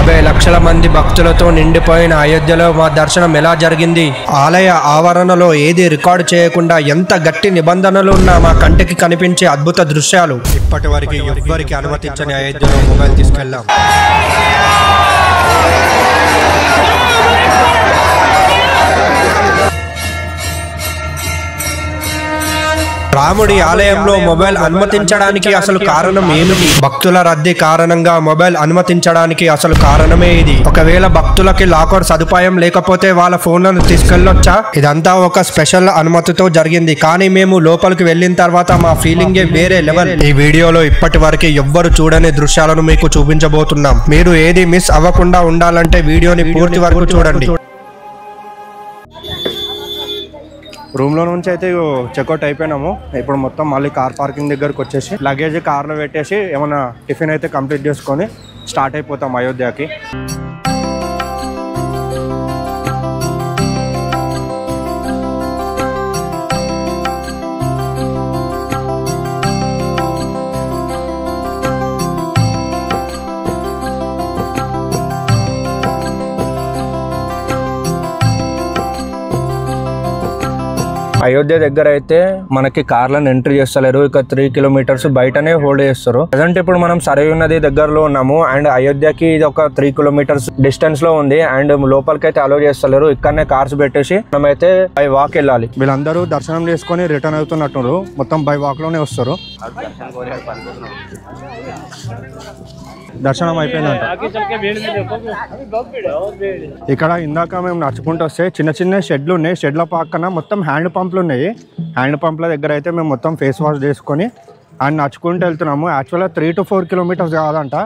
50 లక్షల మంది భక్తులతో నిండిపోయిన అయోధ్యలో మా దర్శనం ఎలా జరిగింది? ఆలయ ఆవరణలో ఏది రికార్డు చేయకుండా ఎంత గట్టి నిబంధనలు ఉన్నా మా కంటికి కనిపించే అద్భుత దృశ్యాలు. ఇప్పటి వరకు ఎవ్వరికి అనుమతించని అయోధ్యలో మొబైల్ తీసుకెళ్లాం. రాముడి ఆలయంలో మొబైల్ అనుమతించడానికి అసలు కారణం ఏమిటి? భక్తుల రద్దీ కారణంగా మొబైల్ అనుమతించడానికి అసలు కారణమే ఇది. ఒకవేళ భక్తులకి లాకర్ సదుపాయం లేకపోతే వాళ్ళ ఫోన్లను తీసుకెళ్లొచ్చా? ఇదంతా ఒక స్పెషల్ అనుమతితో జరిగింది. కానీ మేము లోపలికి వెళ్ళిన తర్వాత మా ఫీలింగే వేరే లెవెల్. ఈ వీడియోలో ఇప్పటి వరకు ఎవ్వరు చూడని దృశ్యాలను మీకు చూపించబోతున్నాం. మీరు ఏది మిస్ అవ్వకుండా ఉండాలంటే వీడియోని పూర్తి వరకు చూడండి. రూమ్లో నుంచి అయితే చెక్అవుట్ అయిపోయినాము. ఇప్పుడు మొత్తం మళ్ళీ కార్ పార్కింగ్ దగ్గరకు వచ్చేసి లగేజ్ కార్లో పెట్టేసి ఏమైనా టిఫిన్ అయితే కంప్లీట్ చేసుకొని స్టార్ట్ అయిపోతాం అయోధ్యకి. అయోధ్య దగ్గర అయితే మనకి కార్లను ఎంట్రీ చేస్తలేరు. ఇక 3 కిలోమీటర్స్ బయటనే హోల్డ్ చేస్తారు. ప్రజెంట్ ఇప్పుడు మనం సరయూ నది దగ్గరలో ఉన్నాము. అండ్ అయోధ్యకి ఇది ఒక 3 కిలోమీటర్స్ డిస్టెన్స్ లో ఉంది. అండ్ లోపలికి అయితే అలో చేస్తలేరు. ఇక్కడనే కార్స్ పెట్టేసి మనమైతే బై వాక్ వెళ్ళాలి. వీళ్ళందరూ దర్శనం చేసుకొని రిటర్న్ అవుతున్నట్టు మొత్తం బై వాక్ లోనే వస్తారు. దర్శనం అయిపోయిందంట. ఇక్కడ ఇందాక మేము నడుచుకుంటూ వస్తే చిన్న చిన్న షెడ్లు ఉన్నాయి. షెడ్ల పక్కన మొత్తం హ్యాండ్ పంపులు ఉన్నాయి. హ్యాండ్ పంపుల దగ్గర అయితే మేము మొత్తం ఫేస్ వాష్ చేసుకొని అండ్ నడుచుకుంటూ వెళ్తున్నాము. యాక్చువల్గా 3 to 4 కిలోమీటర్స్ కాదంట,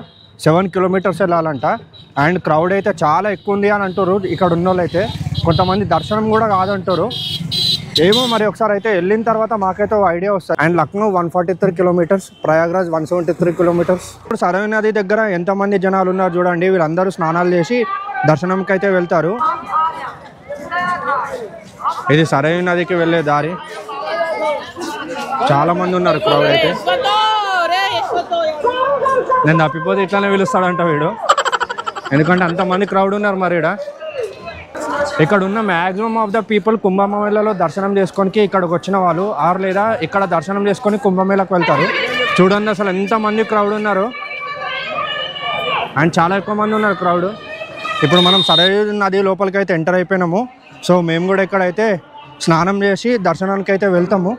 7 కిలోమీటర్స్ వెళ్ళాలంట. అండ్ క్రౌడ్ అయితే చాలా ఎక్కువ ఉంది అని అంటారు ఇక్కడ ఉన్న వాళ్ళు అయితే. కొంతమంది దర్శనం కూడా కాదంటారు. ఏమో మరి ఒకసారి అయితే వెళ్ళిన తర్వాత మాకైతే ఐడియా వస్తుంది. And Lucknow 143 kilometres, Prayagraj 173 kilometres. ఇప్పుడు సరయూ నది దగ్గర ఎంతమంది జనాలు ఉన్నారు చూడండి. వీళ్ళందరూ స్నానాలు చేసి దర్శనంకి అయితే వెళ్తారు. ఇది సరయూ నదికి వెళ్ళే దారి. చాలా మంది ఉన్నారు క్రౌడ్ అయితే. నేను తప్పిపోతే ఇట్లానే పిలుస్తాడంట వీడు, ఎందుకంటే అంతమంది క్రౌడ్ ఉన్నారు. మరి ఇక్కడ ఉన్న మ్యాక్సిమం ఆఫ్ ద పీపుల్ కుంభమేళలో దర్శనం చేసుకొని ఇక్కడికి వచ్చిన వాళ్ళు ఆరు లేదా ఇక్కడ దర్శనం చేసుకొని కుంభమేళకు వెళ్తారు. చూడండి అసలు ఎంతమంది క్రౌడ్ ఉన్నారు. అండ్ చాలా ఎక్కువ మంది ఉన్నారు క్రౌడ్. ఇప్పుడు మనం సరయూ నది లోపలికి అయితే ఎంటర్ అయిపోయినాము. సో మేము కూడా ఇక్కడైతే స్నానం చేసి దర్శనానికి అయితే వెళ్తాము.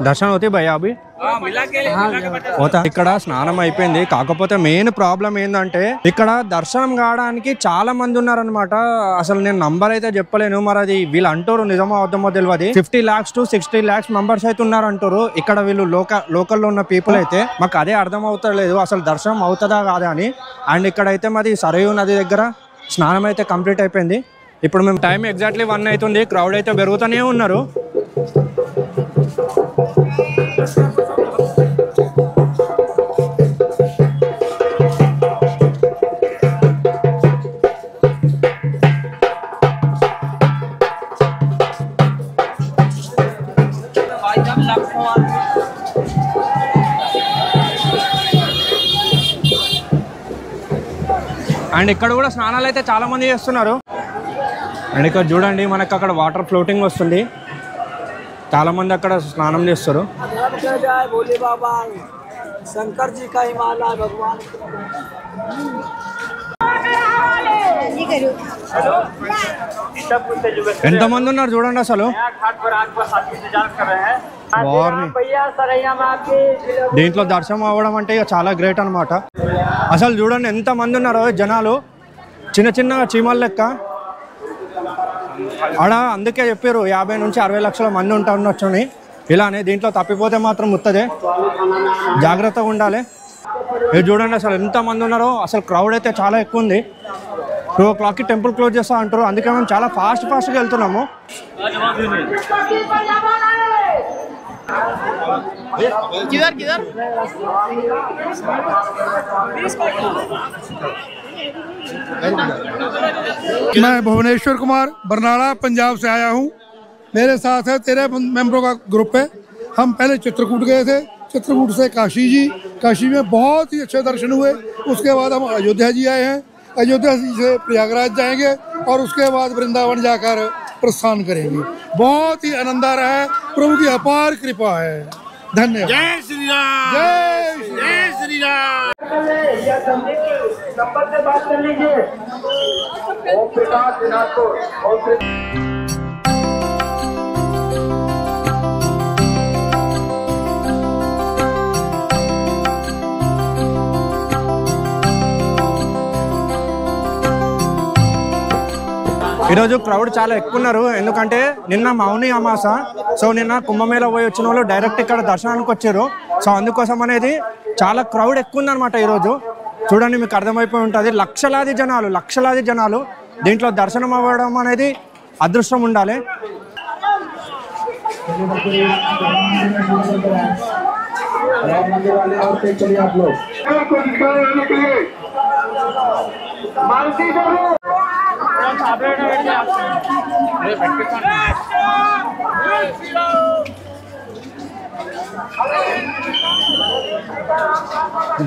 దర్శనం అవుతాయి భయ్యా అభి పోతా. ఇక్కడ స్నానం అయిపోయింది. కాకపోతే మెయిన్ ప్రాబ్లం ఏంటంటే ఇక్కడ దర్శనం కావడానికి చాలా మంది ఉన్నారనమాట. అసలు నేను నంబర్ అయితే చెప్పలేను. మరి అది వీళ్ళు అంటారు నిజమో అర్థమో తెలియదు. 50 lakhs to 60 lakhs మెంబర్స్ అయితే ఉన్నారంటారు ఇక్కడ. వీళ్ళు లోకల్లో ఉన్న పీపుల్ అయితే మాకు అదే అర్థం అవుతలేదు అసలు దర్శనం అవుతుందా కాదా అని. అండ్ ఇక్కడైతే మాది సరయూ నది దగ్గర స్నానం అయితే కంప్లీట్ అయిపోయింది. ఇప్పుడు మేము టైం ఎగ్జాక్ట్లీ 1 అవుతుంది. క్రౌడ్ అయితే పెరుగుతూనే ఉన్నారు. అండ్ ఇక్కడ కూడా స్నానాలు అయితే చాలా మంది చేస్తున్నారు. అండ్ ఇక్కడ చూడండి మనకు అక్కడ వాటర్ ఫ్లోటింగ్ వస్తుంది. చాలా మంది అక్కడ స్నానం చేస్తారు. ఎంతమంది ఉన్నారు చూడండి అసలు. దీంట్లో దర్శనం అవ్వడం అంటే ఇక చాలా గ్రేట్ అనమాట. అసలు చూడండి ఎంత మంది ఉన్నారో జనాలు, చిన్న చిన్న చీమల లెక్క. ఆడ అందుకే చెప్పారు 50 నుంచి 60 లక్షల మంది ఉండొచ్చని. ఇలానే దీంట్లో తప్పిపోతే మాత్రం ముత్తదే, జాగ్రత్తగా ఉండాలి. ఇది చూడండి అసలు ఎంత మంది ఉన్నారో. అసలు క్రౌడ్ అయితే చాలా ఎక్కువ ఉంది. 2 o'clockకి టెంపుల్ క్లోజ్ చేస్తా అంటారు. అందుకే మేము చాలా ఫాస్ట్గా వెళ్తున్నాము. मैं भुवनेश्वर कुमार बरनाला पंजाब से आया हूँ। मेरे साथ है 13 मेंबरों का ग्रुप है। हम पहले चित्रकूट गए थे, चित्रकूट से काशी जी। काशी में बहुत ही अच्छे दर्शन हुए। उसके बाद हम अयोध्या जी आए हैं। अयोध्या जी से प्रयागराज जाएंगे और उसके बाद वृंदावन जाकर प्रस्थान करेंगे। बहुत ही आनंद आ रहा है, प्रभु की अपार कृपा है। धन्यवाद। जय श्री राम, जय श्री राम। नंबर से बात कर लीजिए। ओम प्रकाश दिनाजपुर। ఈరోజు క్రౌడ్ చాలా ఎక్కువ ఉన్నారు, ఎందుకంటే నిన్న మౌని అమాస. సో నిన్న కుంభమేళ పోయి వచ్చిన వాళ్ళు డైరెక్ట్ ఇక్కడ దర్శనానికి వచ్చారు. సో అందుకోసం అనేది చాలా క్రౌడ్ ఎక్కువ ఉందన్నమాట ఈరోజు. చూడండి, మీకు అర్థమైపోయి ఉంటుంది. లక్షలాది జనాలు దీంట్లో దర్శనం అవ్వడం అనేది అదృష్టం ఉండాలి.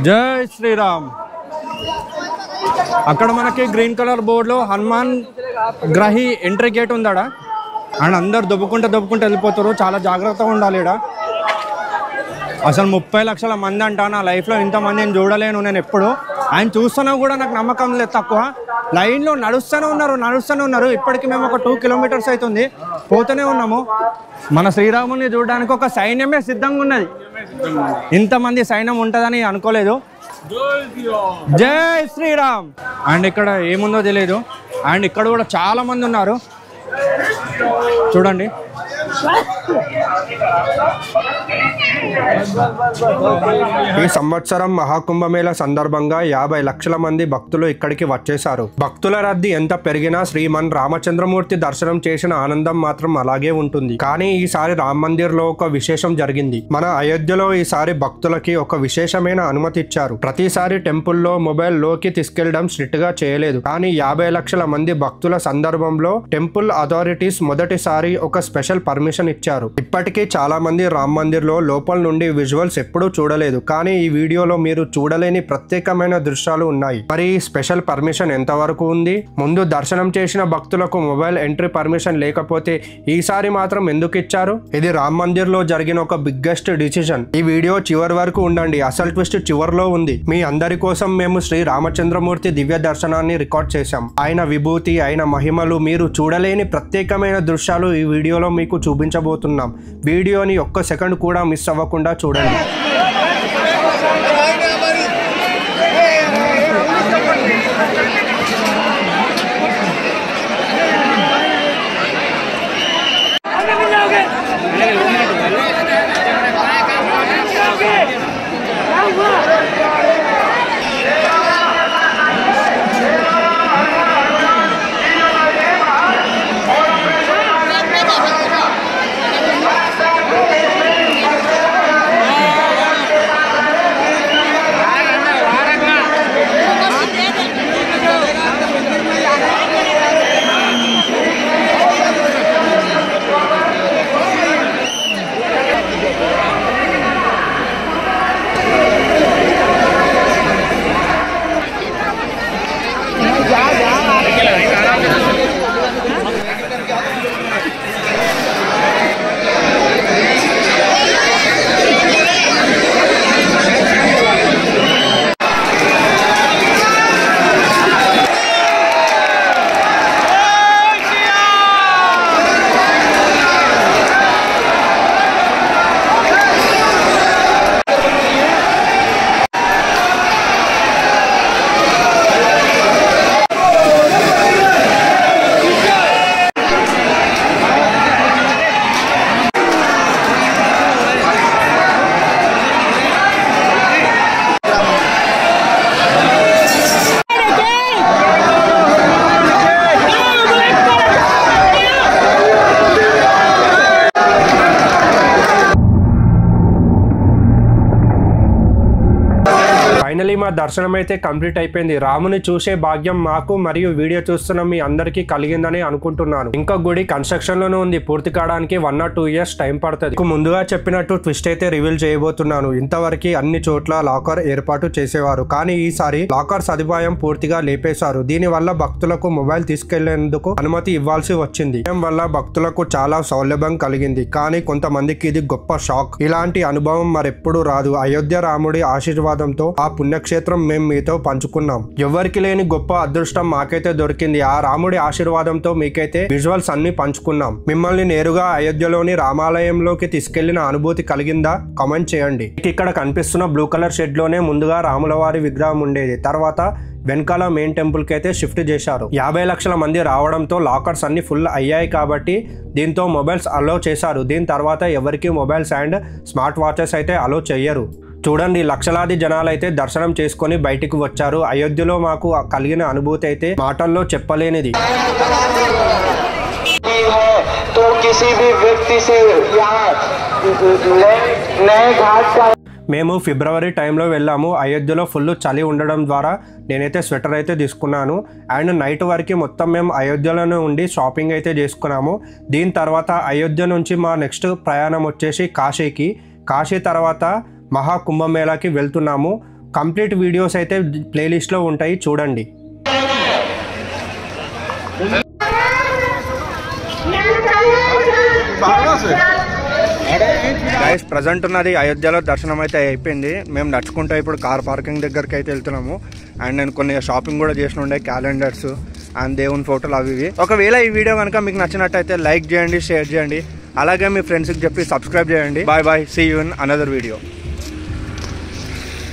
జై శ్రీరామ్. అక్కడ మనకి గ్రీన్ కలర్ బోర్డులో హనుమాన్ గ్రహి ఎంట్రీ గేట్ ఉందాడ. అండ్ అందరు దొబ్బుకుంటూ వెళ్ళిపోతారు. చాలా జాగ్రత్తగా ఉండాలి ఇక్కడ. అసలు 30 లక్షల మంది అంట. నా లైఫ్లో ఇంతమంది నేను చూడలేను. నేను ఎప్పుడు ఆయన చూస్తున్నా కూడా నాకు నమ్మకం లేదు. తక్కువ లైన్లో నడుస్తూనే ఉన్నారు. ఇప్పటికి మేము ఒక 2 కిలోమీటర్స్ అవుతుంది, పోతూనే ఉన్నాము. మన శ్రీరాముని చూడడానికి ఒక సైన్యమే సిద్ధంగా ఉన్నది. ఇంతమంది సైన్యం ఉంటుందని అనుకోలేదు. జై శ్రీరామ్. అండ్ ఇక్కడ ఏముందో తెలియదు. అండ్ ఇక్కడ కూడా చాలా మంది ఉన్నారు, చూడండి. ఈ సంవత్సరం మహాకుంభమేళ సందర్భంగా 50 లక్షల మంది భక్తులు ఇక్కడికి వచ్చేశారు. భక్తుల రద్దీ ఎంత పెరిగినా శ్రీమన్ రామచంద్రమూర్తి దర్శనం చేసిన ఆనందం మాత్రం అలాగే ఉంటుంది. కానీ ఈసారి రామ్ మందిర్ లో ఒక విశేషం జరిగింది. మన అయోధ్యలో ఈసారి భక్తులకి ఒక విశేషమైన అనుమతి ఇచ్చారు. ప్రతిసారి టెంపుల్లో మొబైల్ లోకి తీసుకెళ్లడం స్ట్రిక్ట్ గా చేయలేదు. కానీ 50 లక్షల మంది భక్తుల సందర్భంలో టెంపుల్ అథారిటీస్ మొదటిసారి ఒక స్పెషల్ పర్మిషన్ ఇచ్చారు. ఇప్పటికీ చాలా మంది రామ్ మందిర్ లో లోపల నుండి విజువల్స్ ఎప్పుడూ చూడలేదు. కానీ ఈ వీడియోలో మీరు చూడలేని ప్రత్యేకమైన దృశ్యాలు ఉన్నాయి. మరి ఈ స్పెషల్ పర్మిషన్ ఎంతవరకు ఉంది? ముందు దర్శనం చేసిన భక్తులకు మొబైల్ ఎంట్రీ పర్మిషన్ లేకపోతే ఈసారి మాత్రం ఎందుకు ఇచ్చారు? ఇది రామ్ మందిర్ లో జరిగిన ఒక బిగ్గెస్ట్ డిసిజన్. ఈ వీడియో చివరి వరకు ఉండండి, అసలు ట్విస్ట్ చివరిలో ఉంది. మీ అందరి కోసం మేము శ్రీ రామచంద్రమూర్తి దివ్య దర్శనాన్ని రికార్డ్ చేశాం. ఆయన విభూతి, ఆయన మహిమలు, మీరు చూడలేని ప్రత్యేకమైన దృశ్యాలు ఈ వీడియోలో మీకు చూపించబోతున్నాం. వీడియోని ఒక్క సెకండ్ కూడా మిస్ అవ్వకుండా చూడండి. దర్శనం అయితే కంప్లీట్ అయిపోయింది. రాముని చూసే భాగ్యం మాకు మరియు వీడియో చూస్తున్న మీ అందరికీ కలిగిందని అనుకుంటున్నాను. ఇంకా గుడి కన్స్ట్రక్షన్ లోనే ఉంది. పూర్తి కావడానికి 1 or 2 years టైం పడుతుంది. ముందుగా చెప్పినట్టు ట్విస్ట్ అయితే రివీల్ చేయబోతున్నాను. ఇంతవరకు అన్ని చోట్ల లాకర్ ఏర్పాటు చేసేవారు, కానీ ఈసారి లాకర్ సదుపాయం పూర్తిగా లేపేశారు. దీని వల్ల భక్తులకు మొబైల్ తీసుకెళ్లేందుకు అనుమతి ఇవ్వాల్సి వచ్చింది. దీని వల్ల భక్తులకు చాలా సౌలభ్యం కలిగింది, కానీ కొంతమందికి ఇది గొప్ప షాక్. ఇలాంటి అనుభవం మరెప్పుడు రాదు. అయోధ్య రాముడి ఆశీర్వాదంతో ఆ పుణ్యక్షేత్రం మేము మీతో పంచుకున్నాం. ఎవరికి లేని గొప్ప అదృష్టం మాకైతే దొరికింది. ఆ రాముడి ఆశీర్వాదంతో మీకైతే విజువల్స్ అన్ని పంచుకున్నాం. మిమ్మల్ని నేరుగా అయోధ్యలోని రామాలయంలోకి తీసుకెళ్లిన అనుభూతి కలిగిందా? కామెంట్ చేయండి. ఇక్కడ కనిపిస్తున్న బ్లూ కలర్ షెడ్ లోనే ముందుగా రాముల వారి విగ్రహం ఉండేది. తర్వాత వెనకాల మెయిన్ టెంపుల్ కి అయితే షిఫ్ట్ చేశారు. 50 లక్షల మంది రావడంతో లాకర్స్ అన్ని ఫుల్ అయ్యాయి కాబట్టి దీంతో మొబైల్స్ అలో చేశారు. దీని తర్వాత ఎవరికి మొబైల్స్ అండ్ స్మార్ట్ వాచెస్ అయితే అలో చెయ్యరు. చూడండి, లక్షలాది జనాలు అయితే దర్శనం చేసుకొని బయటికి వచ్చారు. అయోధ్యలో మాకు కలిగిన అనుభూతి అయితే మాటల్లో చెప్పలేనిది. మేము ఫిబ్రవరి టైంలో వెళ్ళాము. అయోధ్యలో ఫుల్ చలి ఉండడం ద్వారా నేనైతే స్వెటర్ అయితే తీసుకున్నాను. అండ్ నైట్ వరకు మొత్తం మేము అయోధ్యలోనే ఉండి షాపింగ్ అయితే చేసుకున్నాము. దీని తర్వాత అయోధ్య నుంచి మా నెక్స్ట్ ప్రయాణం వచ్చేసి కాశీకి. కాశీ తర్వాత మహాకుంభమేళాకి వెళ్తున్నాము. కంప్లీట్ వీడియోస్ అయితే ప్లేలిస్ట్లో ఉంటాయి, చూడండి. గైస్, ప్రజెంట్ ఉన్నది అయోధ్యలో దర్శనం అయితే అయిపోయింది. మేము నడుచుకుంటూ ఇప్పుడు కార్ పార్కింగ్ దగ్గరికి అయితే వెళ్తున్నాము. అండ్ నేను కొన్ని షాపింగ్ కూడా చేసిన ఉండే, క్యాలెండర్స్ అండ్ దేవుని ఫోటోలు అవి ఇవి. ఒకవేళ ఈ వీడియో కనుక మీకు నచ్చినట్టయితే లైక్ చేయండి, షేర్ చేయండి, అలాగే మీ ఫ్రెండ్స్కి చెప్పి సబ్స్క్రైబ్ చేయండి. Bye bye, see you in another video.